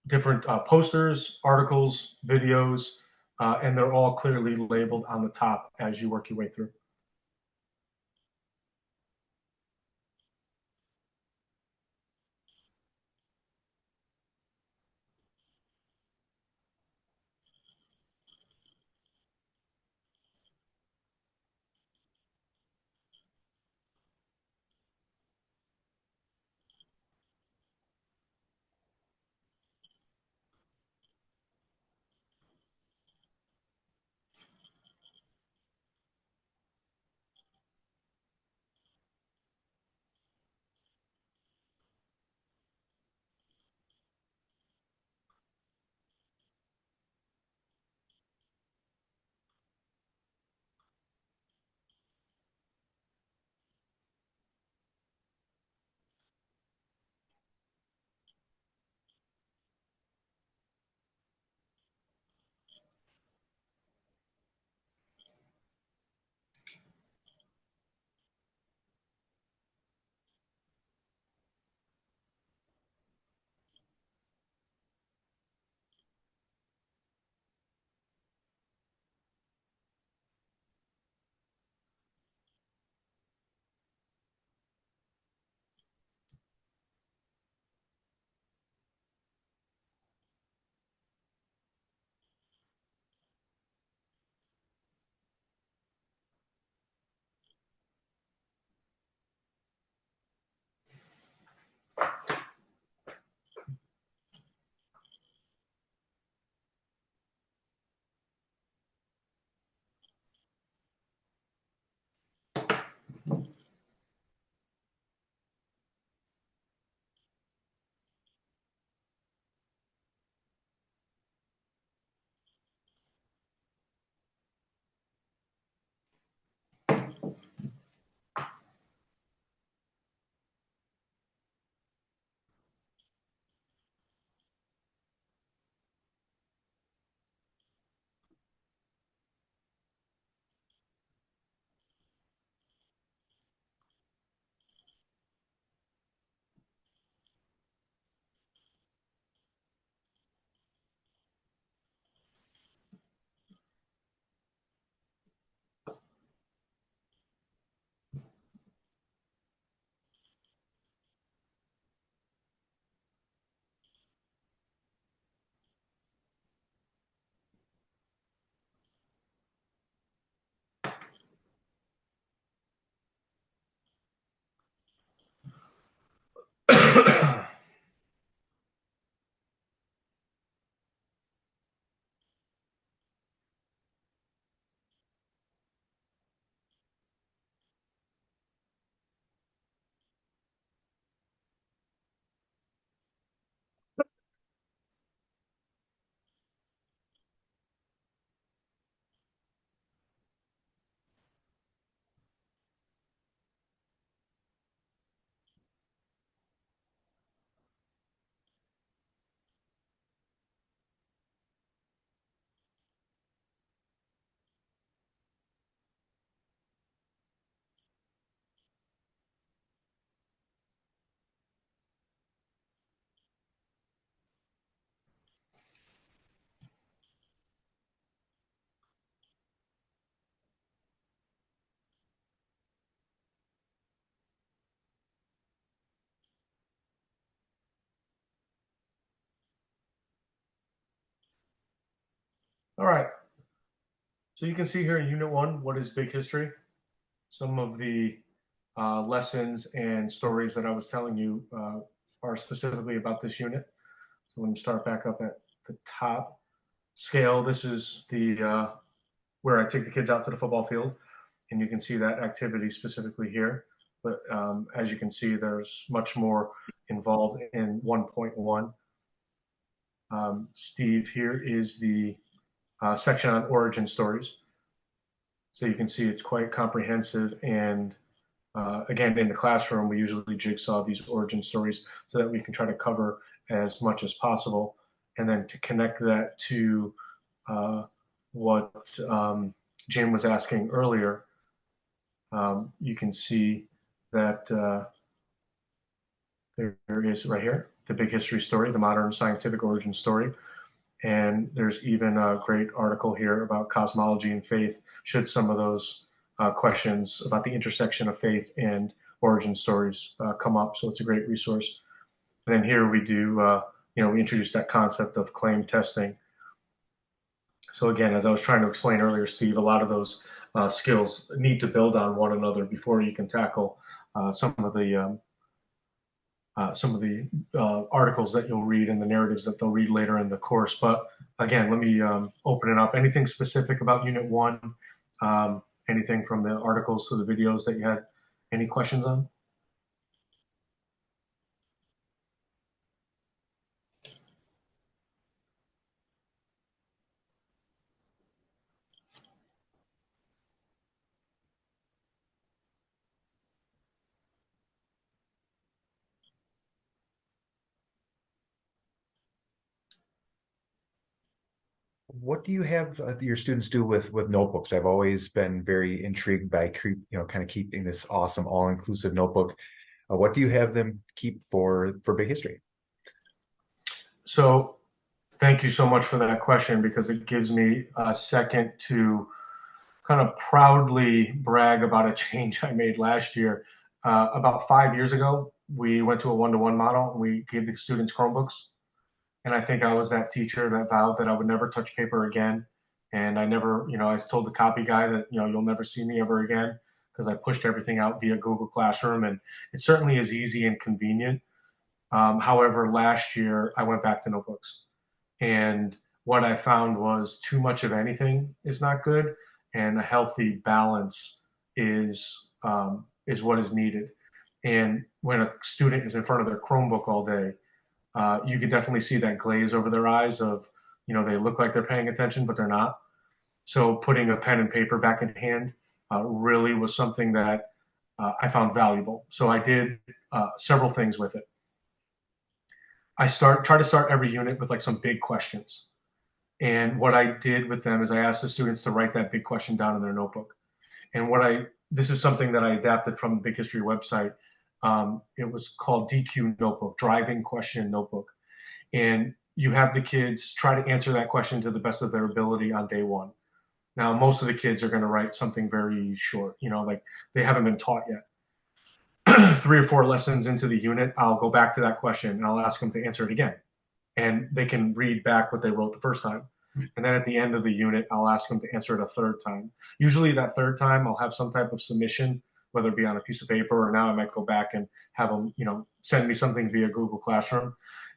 different posters, articles, videos, and they're all clearly labeled on the top as you work your way through. All right. So you can see here in Unit 1, what is big history? Some of the lessons and stories that I was telling you are specifically about this unit. So let me start back up at the top. Scale, this is the where I take the kids out to the football field, and you can see that activity specifically here. But as you can see, there's much more involved in 1.1. Steve, here is the section on origin stories. So you can see it's quite comprehensive. And again, in the classroom, we usually jigsaw these origin stories so that we can try to cover as much as possible. And then to connect that to what Jim was asking earlier, you can see that there is right here, the big history story, the modern scientific origin story. And there's even a great article here about cosmology and faith, should some of those questions about the intersection of faith and origin stories come up. So it's a great resource. And then here we do, we introduce that concept of claim testing. So again, as I was trying to explain earlier, Steve, a lot of those skills need to build on one another before you can tackle some of the articles that you'll read and the narratives that they'll read later in the course. But again, let me open it up. Anything specific about Unit 1? Anything from the articles to the videos that you had any questions on? What do you have your students do with notebooks? I've always been very intrigued by kind of keeping this awesome all-inclusive notebook. What do you have them keep for big history? So thank you so much for that question, because it gives me a second to kind of proudly brag about a change I made last year. About 5 years ago, we went to a one-to-one model, and we gave the students Chromebooks. And I think I was that teacher that vowed that I would never touch paper again. And I never, I told the copy guy that, you'll never see me ever again, because I pushed everything out via Google Classroom. And it certainly is easy and convenient. However, last year I went back to notebooks. And what I found was too much of anything is not good, and a healthy balance is what is needed. And when a student is in front of their Chromebook all day, you can definitely see that glaze over their eyes of, they look like they're paying attention, but they're not. So putting a pen and paper back in hand really was something that I found valuable. So I did several things with it. I try to start every unit with like some big questions. And what I did with them is I asked the students to write that big question down in their notebook. And this is something that I adapted from the Big History website. It was called DQ Notebook, Driving Question Notebook. And you have the kids try to answer that question to the best of their ability on day one. Now, most of the kids are going to write something very short, like they haven't been taught yet. 3 or 4 lessons into the unit, I'll go back to that question and I'll ask them to answer it again. And they can read back what they wrote the first time. And then at the end of the unit, I'll ask them to answer it a third time. Usually that third time, I'll have some type of submission, whether it be on a piece of paper, or now I might go back and have them, send me something via Google Classroom.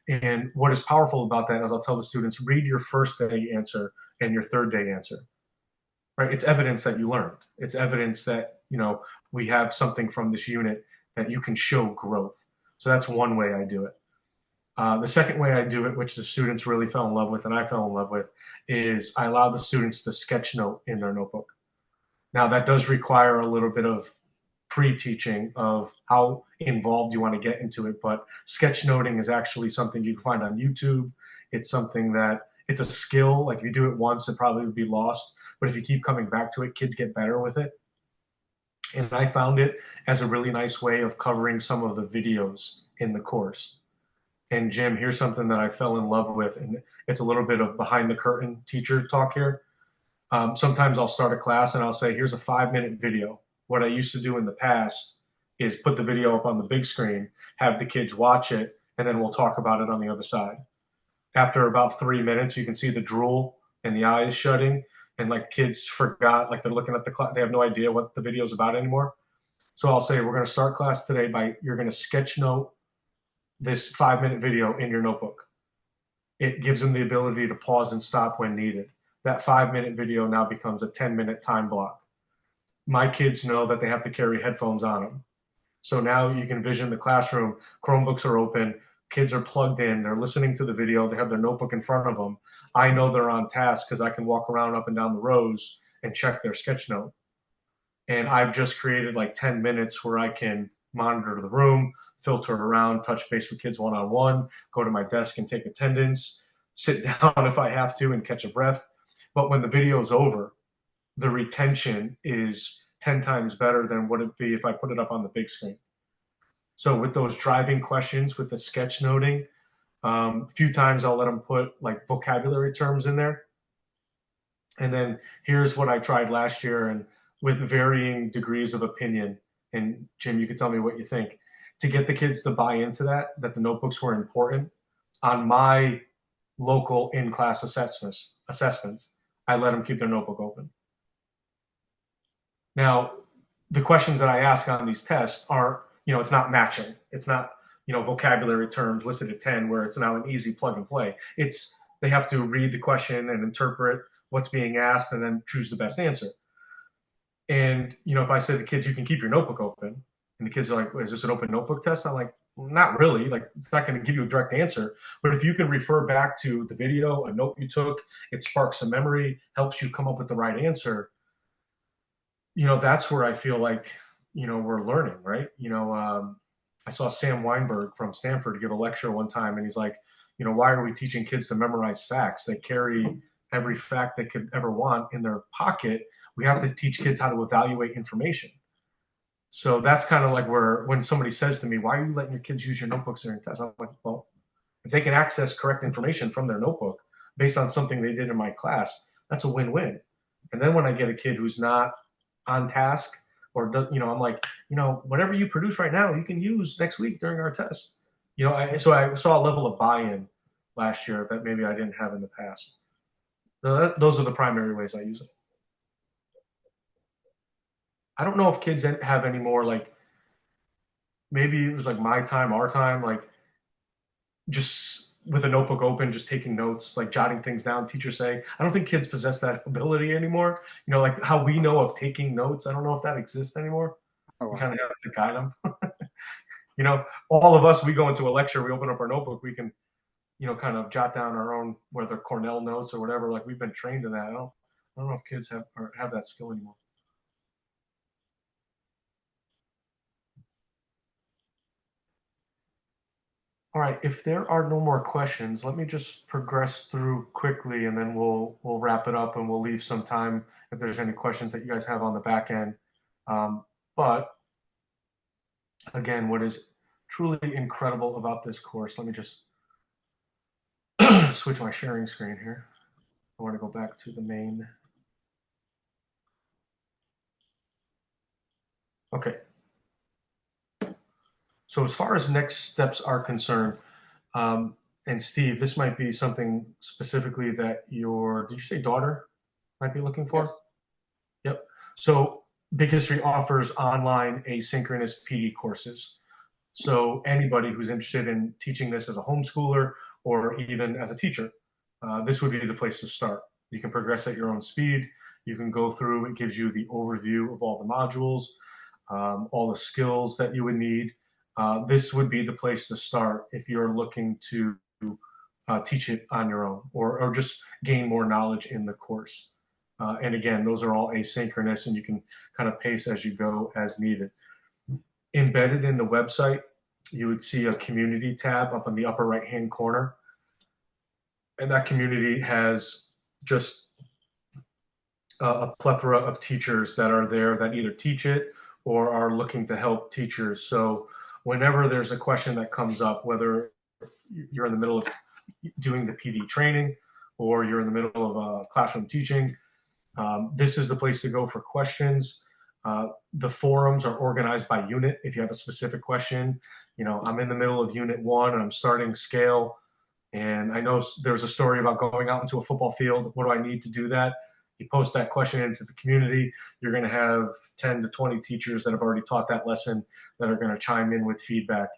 And what is powerful about that is I'll tell the students, read your first day answer and your third day answer. Right? It's evidence that you learned. It's evidence that, we have something from this unit that you can show growth. So that's one way I do it. The second way I do it, which the students really fell in love with and I fell in love with, is I allow the students to sketch note in their notebook. Now, that does require a little bit of pre-teaching of how involved you want to get into it, but sketchnoting is actually something you can find on YouTube. It's something that it's a skill. Like if you do it once, it probably would be lost, but if you keep coming back to it, kids get better with it. And I found it as a really nice way of covering some of the videos in the course. And Jim, here's something that I fell in love with, and it's a little bit of behind the curtain teacher talk here. Sometimes I'll start a class and I'll say, here's a 5-minute video. What I used to do in the past is put the video up on the big screen, have the kids watch it, and then we'll talk about it on the other side. After about 3 minutes, you can see the drool and the eyes shutting, and like kids forgot, like they're looking at the clock, they have no idea what the video is about anymore. So I'll say, we're going to start class today by, you're going to sketch note this 5-minute video in your notebook. It gives them the ability to pause and stop when needed. That 5-minute video now becomes a 10-minute time block. My kids know that they have to carry headphones on them. So now you can vision the classroom, Chromebooks are open, kids are plugged in, they're listening to the video, they have their notebook in front of them. I know they're on task because I can walk around up and down the rows and check their sketch note. And I've just created like 10 minutes where I can monitor the room, filter around, touch base with kids one-on-one, go to my desk and take attendance, sit down if I have to and catch a breath. But when the video is over, the retention is 10 times better than what it'd be if I put it up on the big screen. So with those driving questions, with the sketch noting, a few times I'll let them put like vocabulary terms in there. And then here's what I tried last year, and with varying degrees of opinion. And Jim, you can tell me what you think. To get the kids to buy into that the notebooks were important, on my local in-class assessments, I let them keep their notebook open. Now, the questions that I ask on these tests aren't, it's not matching. It's not, vocabulary terms listed at 10 where it's now an easy plug and play. It's, they have to read the question and interpret what's being asked and then choose the best answer. And, if I say to the kids, you can keep your notebook open, and the kids are like, is this an open notebook test? I'm like, not really. Like, it's not going to give you a direct answer. But if you can refer back to the video, a note you took, it sparks a memory, helps you come up with the right answer. That's where I feel like, we're learning, right? I saw Sam Weinberg from Stanford give a lecture one time, and he's like, why are we teaching kids to memorize facts? They carry every fact they could ever want in their pocket. We have to teach kids how to evaluate information. So that's kind of like where, when somebody says to me, why are you letting your kids use your notebooks during tests? I'm like, well, if they can access correct information from their notebook based on something they did in my class, that's a win-win. And then when I get a kid who's not on task, or, I'm like, whatever you produce right now, you can use next week during our test. So I saw a level of buy-in last year that maybe I didn't have in the past. So those are the primary ways I use it. I don't know if kids have any more, like, maybe it was like my time, our time, like just with a notebook open, just taking notes, like jotting things down, teachers say. I don't think kids possess that ability anymore. Like how we know of taking notes. I don't know if that exists anymore. Oh, We wow. kind of have to guide them. All of us, we go into a lecture, we open up our notebook, we can, kind of jot down our own, whether Cornell notes or whatever. Like we've been trained in that. I don't know if kids have that skill anymore. All right, if there are no more questions, let me just progress through quickly, and then we'll wrap it up, and we'll leave some time if there's any questions that you guys have on the back end. But again, what is truly incredible about this course, let me just switch my sharing screen here. I want to go back to the main. Okay. So as far as next steps are concerned, and Steve, this might be something specifically that did you say daughter might be looking for? Yes. Yep. So Big History offers online asynchronous PD courses. So anybody who's interested in teaching this as a homeschooler or even as a teacher, this would be the place to start. You can progress at your own speed. You can go through, it gives you the overview of all the modules, all the skills that you would need. This would be the place to start if you're looking to teach it on your own, or just gain more knowledge in the course. And again, those are all asynchronous, and you can kind of pace as you go as needed. Embedded in the website, you would see a community tab up in the upper right-hand corner. And that community has just a plethora of teachers that are there that either teach it or are looking to help teachers. So whenever there's a question that comes up, whether you're in the middle of doing the PD training or you're in the middle of classroom teaching, this is the place to go for questions. The forums are organized by unit. If you have a specific question, I'm in the middle of unit 1 and I'm starting scale And I know there was a story about going out into a football field. What do I need to do that? You post that question into the community. You're going to have 10 to 20 teachers that have already taught that lesson that are going to chime in with feedback.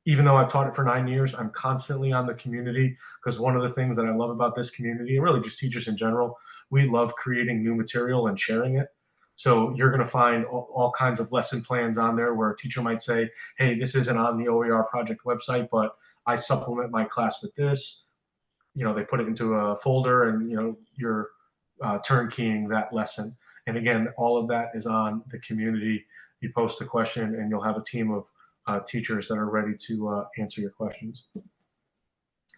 Even though I've taught it for 9 years, I'm constantly on the community, because one of the things that I love about this community, and really just teachers in general, we love creating new material and sharing it. So you're going to find all kinds of lesson plans on there where a teacher might say, hey, this isn't on the OER project website, but I supplement my class with this. They put it into a folder, and you're turnkeying that lesson. And again, all of that is on the community. You post a question and you'll have a team of teachers that are ready to answer your questions.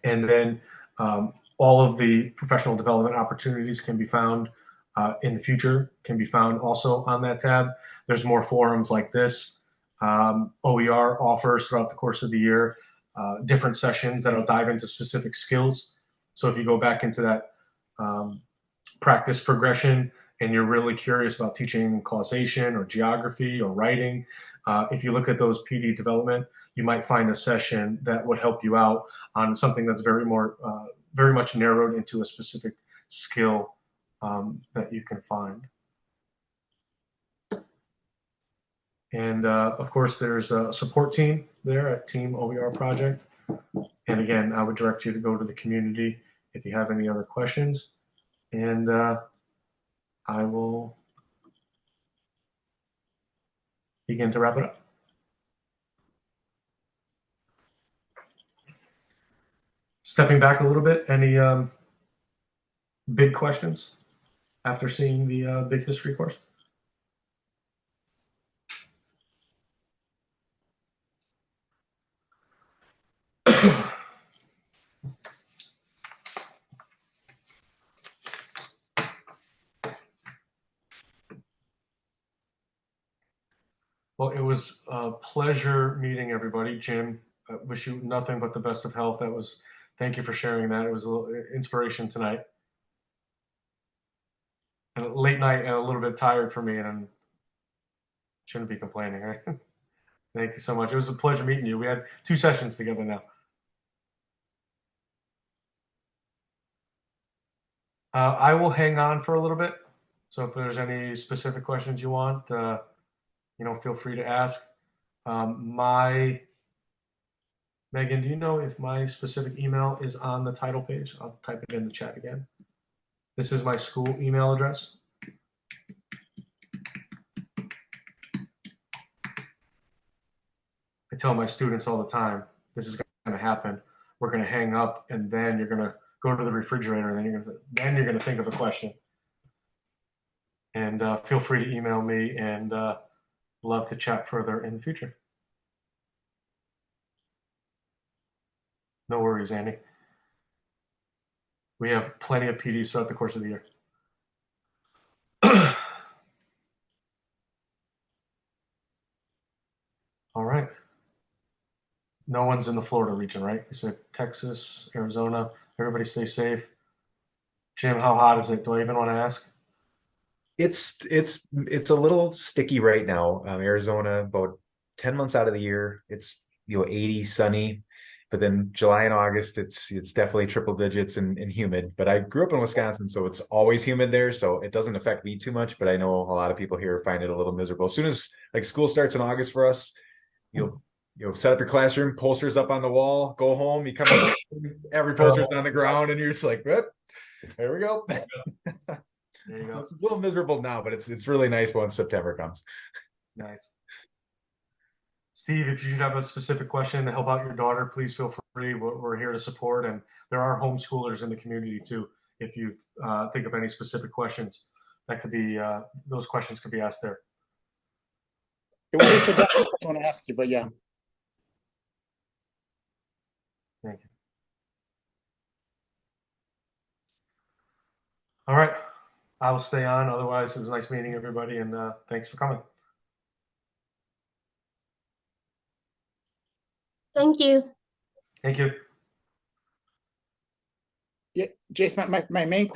And then all of the professional development opportunities can be found in the future, can be found also on that tab. There's more forums like this. OER offers throughout the course of the year different sessions that'll dive into specific skills. So if you go back into that practice progression and you're really curious about teaching causation or geography or writing, if you look at those PD development, you might find a session that would help you out on something that's very much narrowed into a specific skill that you can find. And of course, there's a support team there at Team OER Project. And again, I would direct you to go to the community if you have any other questions. And I will begin to wrap it up. Stepping back a little bit, any big questions after seeing the big history course? Well, it was a pleasure meeting everybody. Jim, I wish you nothing but the best of health. Thank you for sharing that. It was a little inspiration tonight. And late night and a little bit tired for me, and I shouldn't be complaining, right? Thank you so much. It was a pleasure meeting you. We had 2 sessions together now. I will hang on for a little bit. So if there's any specific questions you want, feel free to ask. Megan, do you know if my specific email is on the title page? I'll type it in the chat again. This is my school email address. I tell my students all the time, this is going to happen. We're going to hang up, and then you're going to go to the refrigerator, and then you're going to think of a question. And feel free to email me, and love to chat further in the future. No worries, Andy. We have plenty of PDs throughout the course of the year. All right. No one's in the Florida region, right? You said Texas, Arizona. Everybody stay safe. Jim, how hot is it? Do I even want to ask? It's a little sticky right now. Arizona, about 10 months out of the year, it's 80, sunny. But then July and August, it's definitely triple digits and humid. But I grew up in Wisconsin, so it's always humid there, so it doesn't affect me too much. But I know a lot of people here find it a little miserable. As soon as school starts in August for us, you'll set up your classroom, posters up on the wall, go home, you come out, every poster's on the ground, and you're just like, whoop, there we go. There you go. So it's a little miserable now, but it's really nice once September comes. Nice. Steve, if you should have a specific question to help out your daughter, please feel free. We're here to support, and there are homeschoolers in the community too. If you think of any specific questions, that could be those questions could be asked there. It won't be for that. I want to ask you, but yeah. Thank you. All right, I will stay on. Otherwise, it was nice meeting everybody, and thanks for coming. Thank you. Thank you. Yeah, Jason, my main